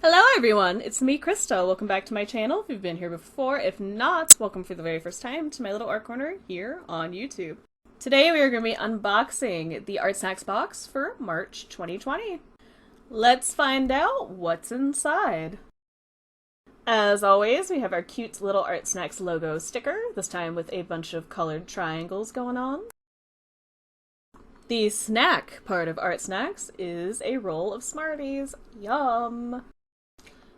Hello everyone, it's me, Krista. Welcome back to my channel if you've been here before. If not, welcome for the very first time to my little art corner here on YouTube. Today we are going to be unboxing the Artsnacks box for March 2020. Let's find out what's inside. As always, we have our cute little Artsnacks logo sticker, this time with a bunch of colored triangles going on. The snack part of Artsnacks is a roll of Smarties. Yum!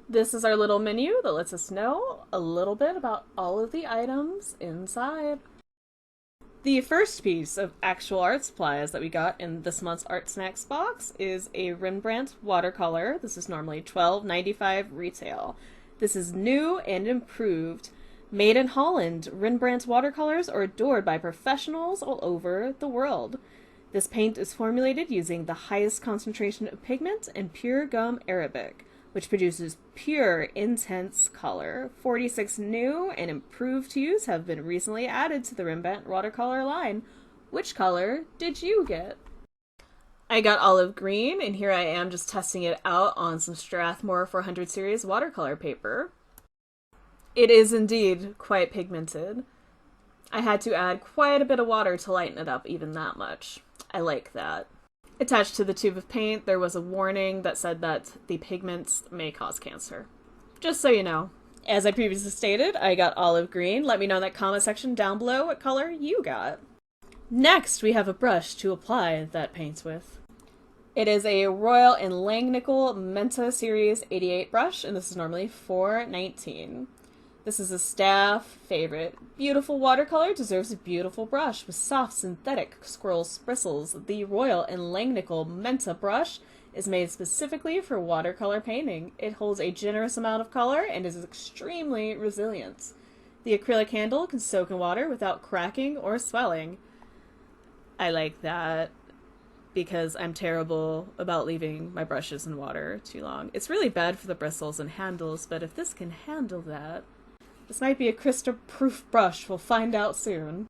This is our little menu that lets us know a little bit about all of the items inside. The first piece of actual art supplies that we got in this month's Artsnacks box is a Rembrandt Watercolor. This is normally $12.95 retail. This is new and improved. Made in Holland, Rembrandt watercolors are adored by professionals all over the world. This paint is formulated using the highest concentration of pigment and pure gum arabic, which produces pure, intense color. 46 new and improved hues have been recently added to the Rembrandt Watercolor line. Which color did you get? I got olive green, and here I am just testing it out on some Strathmore 400 series watercolor paper. It is indeed quite pigmented. I had to add quite a bit of water to lighten it up even that much. I like that. Attached to the tube of paint, there was a warning that said that the pigments may cause cancer. Just so you know. As I previously stated, I got olive green. Let me know in that comment section down below what color you got. Next, we have a brush to apply that paint with. It is a Royal and Langnickel Mendte Series 88 brush, and this is normally $4.19. This is a staff favorite. Beautiful watercolor deserves a beautiful brush with soft synthetic squirrel bristles. The Royal and Langnickel Mendte brush is made specifically for watercolor painting. It holds a generous amount of color and is extremely resilient. The acrylic handle can soak in water without cracking or swelling. I like that because I'm terrible about leaving my brushes in water too long. It's really bad for the bristles and handles, but if this can handle that, this might be a Krista-proof brush. We'll find out soon.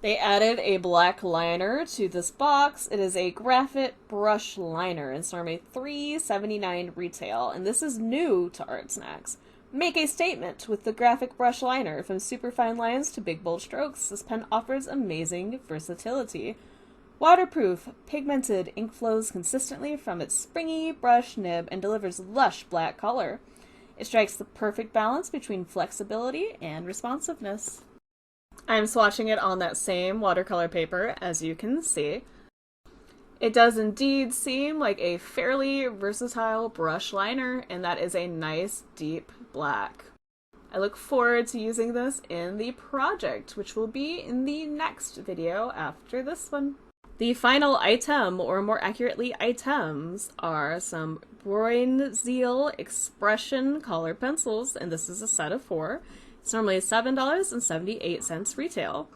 They added a black liner to this box. It is a graphite brush liner. It's normally $3.79 retail, and this is new to Artsnacks. Make a statement with the graphic brush liner. From super fine lines to big bold strokes, this pen offers amazing versatility. Waterproof, pigmented, ink flows consistently from its springy brush nib and delivers lush black color. It strikes the perfect balance between flexibility and responsiveness. I'm swatching it on that same watercolor paper, as you can see. It does indeed seem like a fairly versatile brush liner, and that is a nice deep black. I look forward to using this in the project, which will be in the next video after this one. The final item, or more accurately items, are some Bronzy Expression color pencils, and this is a set of 4. It's normally $7.78 retail.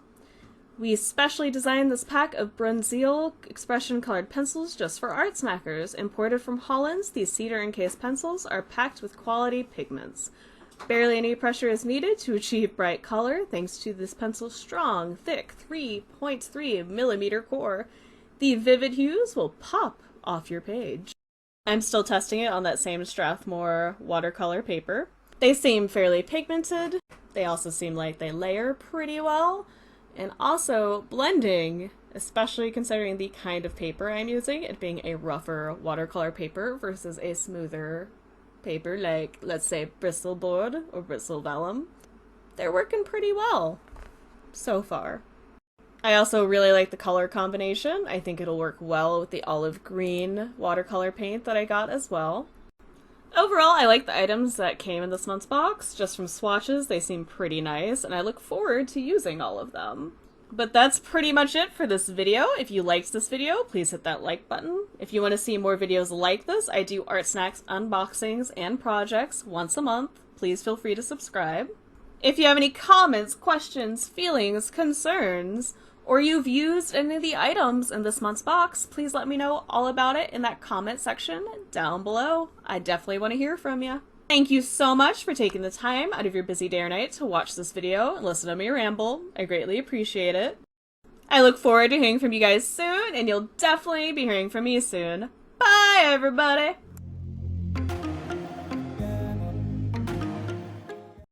We specially designed this pack of Bronzy Expression colored pencils just for Artsnackers. Imported from Holland, these cedar encased pencils are packed with quality pigments. Barely any pressure is needed to achieve bright color thanks to this pencil's strong, thick 3.3 millimeter core. The vivid hues will pop off your page. I'm still testing it on that same Strathmore watercolor paper. They seem fairly pigmented. They also seem like they layer pretty well. And also blending, especially considering the kind of paper I'm using, it being a rougher watercolor paper versus a smoother paper like, let's say, Bristol board or Bristol vellum. They're working pretty well so far. I also really like the color combination. I think it'll work well with the olive green watercolor paint that I got as well. Overall, I like the items that came in this month's box. Just from swatches, they seem pretty nice, and I look forward to using all of them. But that's pretty much it for this video. If you liked this video, please hit that like button. If you want to see more videos like this, I do Artsnacks unboxings and projects once a month. Please feel free to subscribe. If you have any comments, questions, feelings, concerns, or you've used any of the items in this month's box, please let me know all about it in that comment section down below. I definitely want to hear from you. Thank you so much for taking the time out of your busy day or night to watch this video and listen to me ramble. I greatly appreciate it. I look forward to hearing from you guys soon, and you'll definitely be hearing from me soon. Bye, everybody!